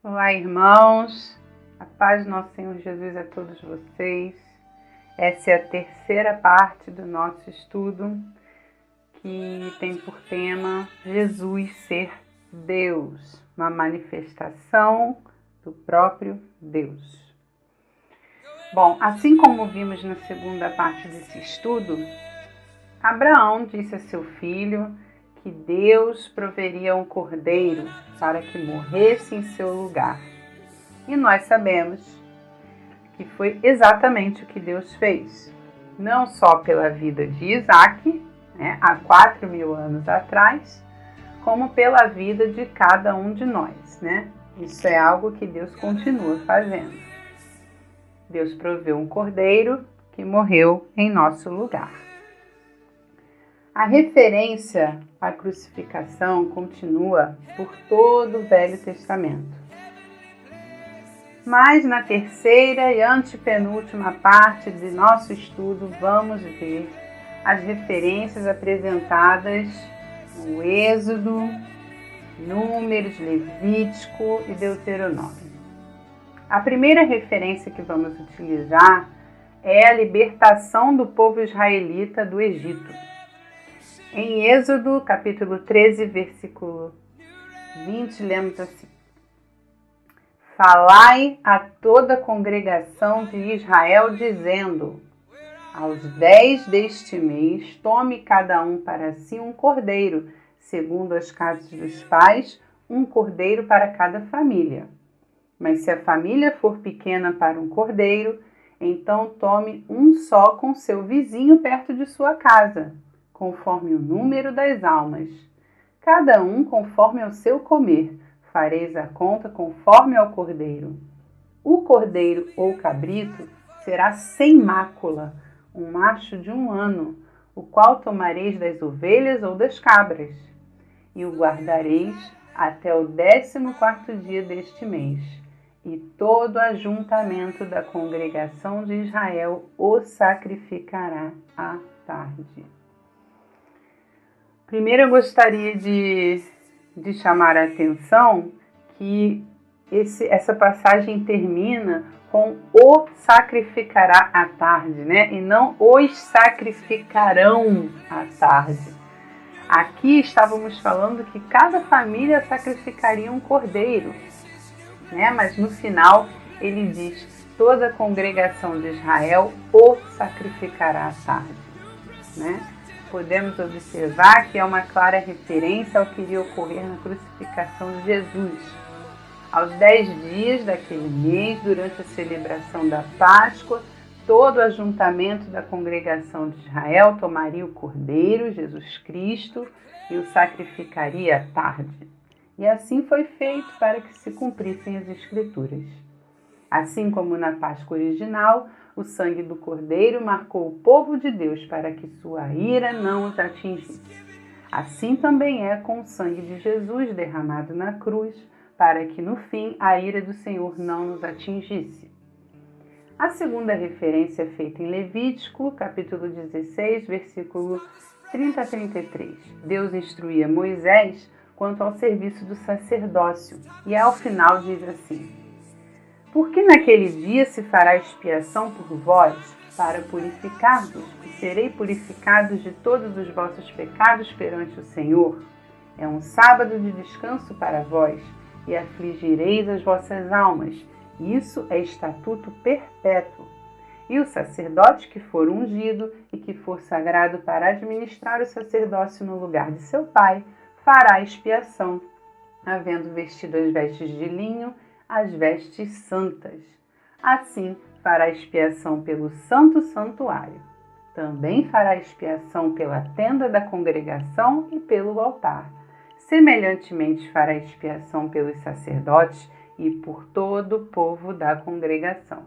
Olá, irmãos, a paz do nosso Senhor Jesus a todos vocês. Essa é a terceira parte do nosso estudo, que tem por tema Jesus ser Deus, uma manifestação do próprio Deus. Bom, assim como vimos na segunda parte desse estudo, Abraão disse a seu filho que Deus proveria um cordeiro para que morresse em seu lugar. E nós sabemos que foi exatamente o que Deus fez. Não só pela vida de Isaac, há 4.000 anos atrás, como pela vida de cada um de nós. Isso é algo que Deus continua fazendo. Deus proveu um cordeiro que morreu em nosso lugar. A referência à crucificação continua por todo o Velho Testamento. Mas na terceira e antepenúltima parte de nosso estudo, vamos ver as referências apresentadas no Êxodo, Números, Levítico e Deuteronômio. A primeira referência que vamos utilizar é a libertação do povo israelita do Egito. Em Êxodo, capítulo 13, versículo 20, lemos assim: Falai a toda a congregação de Israel, dizendo: aos 10 deste mês, tome cada um para si um cordeiro, segundo as casas dos pais, um cordeiro para cada família. Mas se a família for pequena para um cordeiro, então tome um só com seu vizinho perto de sua casa, conforme o número das almas. Cada um conforme ao seu comer, fareis a conta conforme ao cordeiro. O cordeiro ou cabrito será sem mácula, um macho de 1 ano, o qual tomareis das ovelhas ou das cabras, e o guardareis até o 14º dia deste mês, e todo o ajuntamento da congregação de Israel o sacrificará à tarde. Primeiro eu gostaria de chamar a atenção que essa passagem termina com o sacrificará à tarde, e não os sacrificarão à tarde. Aqui estávamos falando que cada família sacrificaria um cordeiro, mas no final ele diz: toda a congregação de Israel o sacrificará à tarde. Podemos observar que é uma clara referência ao que iria ocorrer na crucificação de Jesus. Aos 10 dias daquele mês, durante a celebração da Páscoa, todo o ajuntamento da congregação de Israel tomaria o cordeiro, Jesus Cristo, e o sacrificaria à tarde. E assim foi feito para que se cumprissem as Escrituras. Assim como na Páscoa original, o sangue do cordeiro marcou o povo de Deus para que sua ira não os atingisse. Assim também é com o sangue de Jesus derramado na cruz, para que no fim a ira do Senhor não nos atingisse. A segunda referência é feita em Levítico, capítulo 16, versículo 30 a 33. Deus instruía Moisés quanto ao serviço do sacerdócio, e ao final diz assim: porque naquele dia se fará expiação por vós, para purificar-vos, e serei purificados de todos os vossos pecados perante o Senhor. É um sábado de descanso para vós, e afligireis as vossas almas. Isso é estatuto perpétuo. E o sacerdote que for ungido e que for sagrado para administrar o sacerdócio no lugar de seu pai, fará expiação, havendo vestido as vestes de linho, as vestes santas. Assim fará expiação pelo santo santuário. Também fará expiação pela tenda da congregação e pelo altar. Semelhantemente fará expiação pelos sacerdotes e por todo o povo da congregação.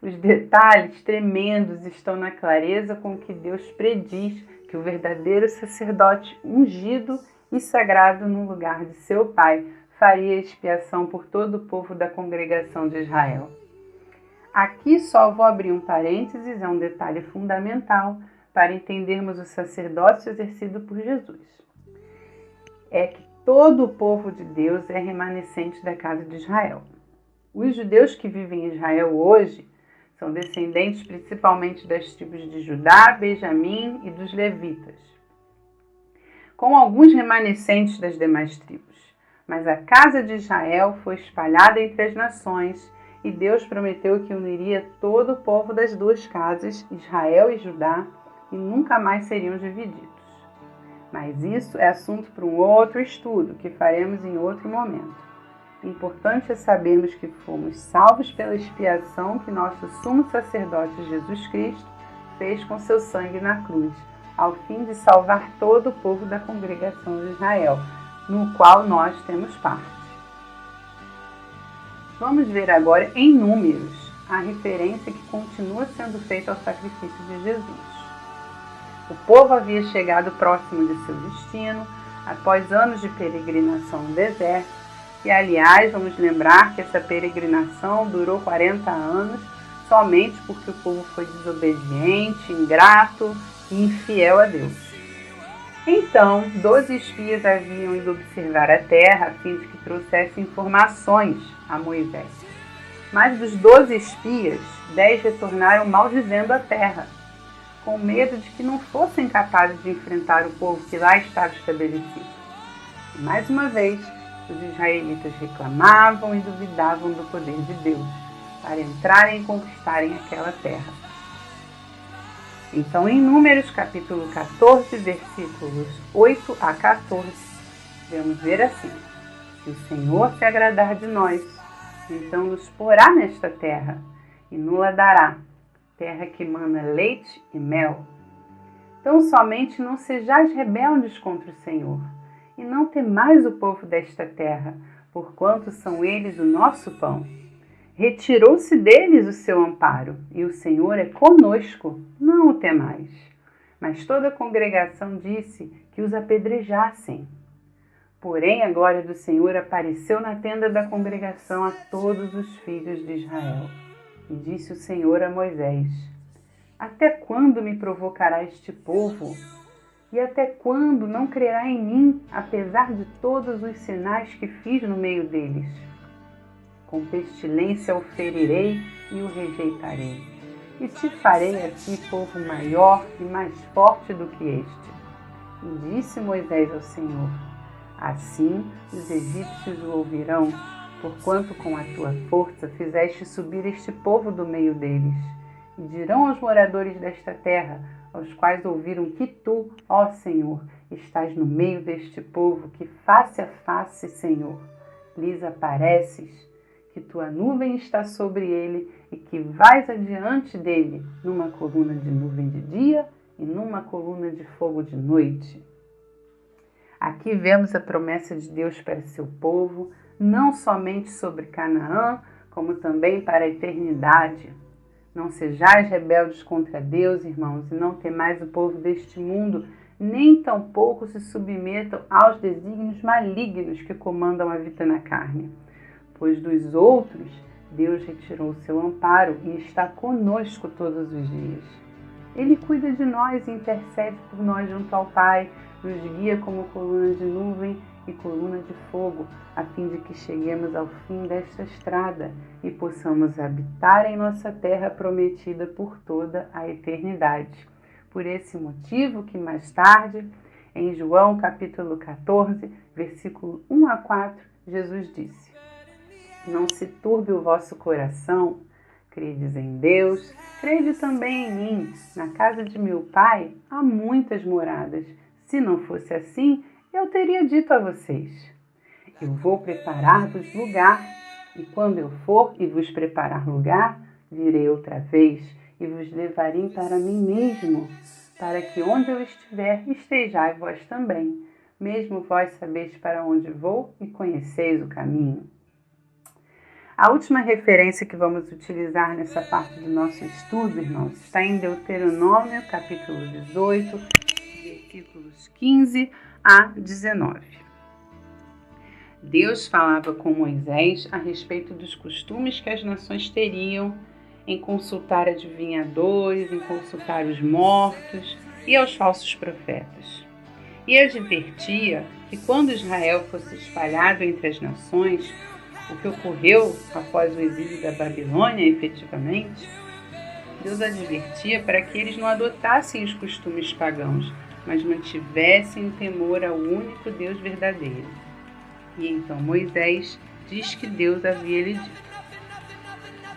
Os detalhes tremendos estão na clareza com que Deus prediz que o verdadeiro sacerdote ungido e sagrado no lugar de seu pai faria expiação por todo o povo da congregação de Israel. Aqui só vou abrir um parênteses, é um detalhe fundamental para entendermos o sacerdócio exercido por Jesus. É que Todo o povo de Deus é remanescente da casa de Israel. Os judeus que vivem em Israel hoje são descendentes principalmente das tribos de Judá, Benjamim e dos levitas, com alguns remanescentes das demais tribos. Mas a casa de Israel foi espalhada entre as nações e Deus prometeu que uniria todo o povo das duas casas, Israel e Judá, e nunca mais seriam divididos. Mas isso é assunto para um outro estudo, que faremos em outro momento. Importante é sabermos que fomos salvos pela expiação que nosso sumo sacerdote Jesus Cristo fez com seu sangue na cruz, ao fim de salvar todo o povo da congregação de Israel, no qual nós temos parte. Vamos ver agora em números a referência que continua sendo feita ao sacrifício de Jesus. O povo havia chegado próximo de seu destino, após anos de peregrinação no deserto, e aliás, vamos lembrar que essa peregrinação durou 40 anos, somente porque o povo foi desobediente, ingrato e infiel a Deus. Então, 12 espias haviam ido observar a terra, a fim de que trouxessem informações a Moisés. Mas dos 12 espias, 10 retornaram maldizendo a terra, com medo de que não fossem capazes de enfrentar o povo que lá estava estabelecido. E mais uma vez, os israelitas reclamavam e duvidavam do poder de Deus para entrarem e conquistarem aquela terra. Então, em Números capítulo 14, versículos 8 a 14, vamos ver assim: se o Senhor se agradar de nós, então nos porá nesta terra e nos-la dará, terra que mana leite e mel. Então somente não sejais rebeldes contra o Senhor, e não temais o povo desta terra, porquanto são eles o nosso pão. Retirou-se deles o seu amparo, e o Senhor é conosco, não o temais. Mas toda a congregação disse que os apedrejassem. Porém, a glória do Senhor apareceu na tenda da congregação a todos os filhos de Israel. E disse o Senhor a Moisés: até quando me provocará este povo? E até quando não crerá em mim, apesar de todos os sinais que fiz no meio deles? Com pestilência o ferirei e o rejeitarei. E te farei a ti povo maior e mais forte do que este. E disse Moisés ao Senhor: assim os egípcios o ouvirão, porquanto com a tua força fizeste subir este povo do meio deles. E dirão aos moradores desta terra, aos quais ouviram que tu, ó Senhor, estás no meio deste povo, que face a face, Senhor, lhes apareces, que tua nuvem está sobre ele e que vais adiante dele numa coluna de nuvem de dia e numa coluna de fogo de noite. Aqui vemos a promessa de Deus para seu povo, não somente sobre Canaã, como também para a eternidade. Não sejais rebeldes contra Deus, irmãos, e não temais o povo deste mundo, nem tampouco se submetam aos desígnios malignos que comandam a vida na carne. Pois dos outros, Deus retirou o seu amparo e está conosco todos os dias. Ele cuida de nós e intercede por nós junto ao Pai, nos guia como coluna de nuvem e coluna de fogo, a fim de que cheguemos ao fim desta estrada e possamos habitar em nossa terra prometida por toda a eternidade. Por esse motivo que mais tarde, em João capítulo 14, versículo 1 a 4, Jesus disse: não se turbe o vosso coração, credes em Deus, crede também em mim. Na casa de meu Pai há muitas moradas. Se não fosse assim, eu teria dito a vocês: eu vou preparar-vos lugar, e quando eu for e vos preparar lugar, virei outra vez e vos levarei para mim mesmo, para que onde eu estiver, estejais vós também. Mesmo vós sabeis para onde vou e conheceis o caminho. A última referência que vamos utilizar nessa parte do nosso estudo, irmãos, está em Deuteronômio, capítulo 18, versículos 15 a 19. Deus falava com Moisés a respeito dos costumes que as nações teriam em consultar adivinhadores, em consultar os mortos e aos falsos profetas. e advertia que quando Israel fosse espalhado entre as nações, o que ocorreu após o exílio da Babilônia, efetivamente, Deus advertia para que eles não adotassem os costumes pagãos, mas mantivessem o temor ao único Deus verdadeiro. E então Moisés diz que Deus havia lhe dito: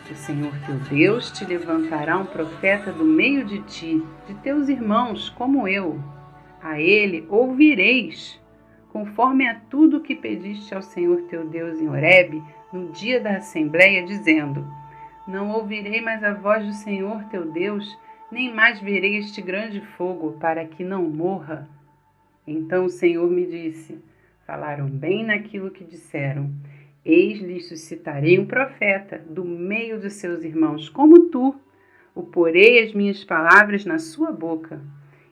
o Senhor teu Deus te levantará um profeta do meio de ti, de teus irmãos, como eu. A ele ouvireis, conforme a tudo que pediste ao Senhor teu Deus em Horebe, no dia da assembleia, dizendo: não ouvirei mais a voz do Senhor teu Deus, nem mais verei este grande fogo, para que não morra. Então o Senhor me disse: falaram bem naquilo que disseram. Eis lhes suscitarei um profeta do meio de seus irmãos, como tu. O porei as minhas palavras na sua boca,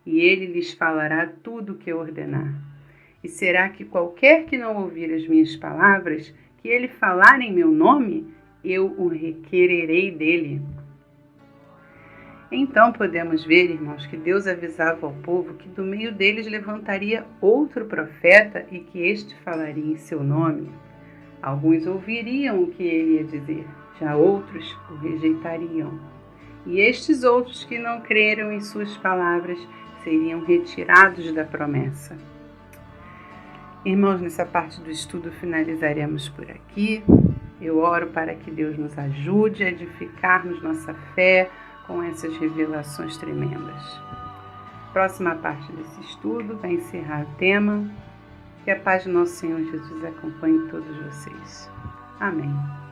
e ele lhes falará tudo o que eu ordenar. E será que qualquer que não ouvir as minhas palavras, que ele falar em meu nome, eu o requererei dele. Então podemos ver, irmãos, que Deus avisava ao povo que do meio deles levantaria outro profeta e que este falaria em seu nome. Alguns ouviriam o que ele ia dizer, já outros o rejeitariam. E estes outros que não creram em suas palavras seriam retirados da promessa. Irmãos, nessa parte do estudo finalizaremos por aqui. Eu oro para que Deus nos ajude a edificarmos nossa fé com essas revelações tremendas. Próxima parte desse estudo vai encerrar o tema. Que a paz do nosso Senhor Jesus acompanhe todos vocês. Amém.